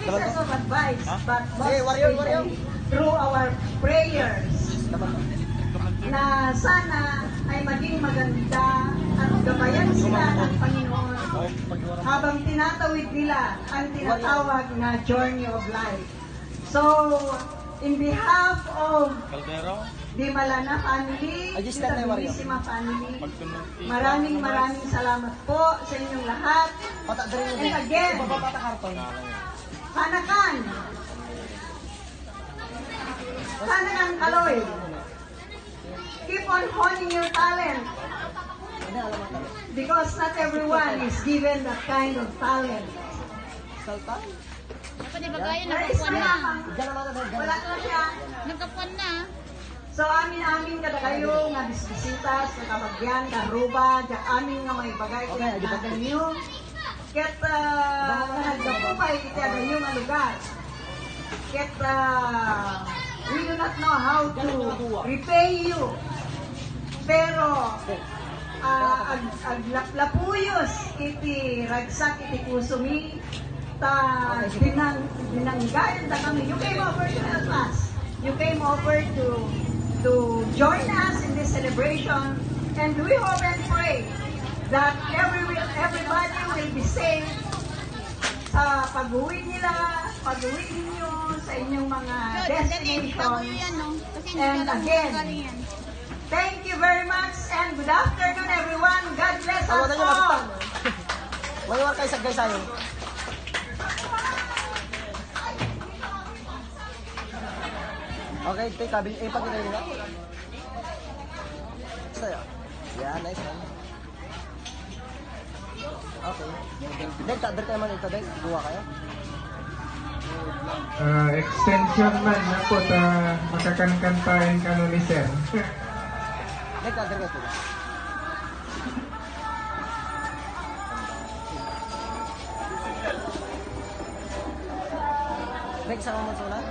pieces of advice, but most especially through our prayers na sana ay maging maganda at gabayan sila ng Panginoon habang tinatawid nila ang tinatawag na journey of life. So, in behalf of the Malana family, the Bellissima family, maraming salamat po sa inyong lahat. And again, Hanakan Kaloy, keep on honing your talent because not everyone is given that kind of talent. Wala na siya. Nagkapuan na. So amin kada kayo nga bisisitas, nga kabagyan, karuba, diya amin nga may bagay kinagdagan niyo. Ket nagdapupay iti niyo nga lugar. Ket we do not know how to repay you. Pero aglapuyos iti ragsak iti kusumi ta dinanggayan ta kami. You came over to help us. You came over to join us in this celebration, and we hope and pray that everybody will be safe sa pag-uwi ninyo sa inyong mga destination. And again, thank you very much and good afternoon everyone. God bless us all. Mayor kayo sa guys ayo. Okay, take kabin. Pagkita nila. Saya. Yeah, nice one. Okay. Dek, tak kayo man ito, Dek. Dua kayo. Extension man na po ta makakankantahin ka ni Sir. Dek, tak kayo ito. Dek, sama mo sulat?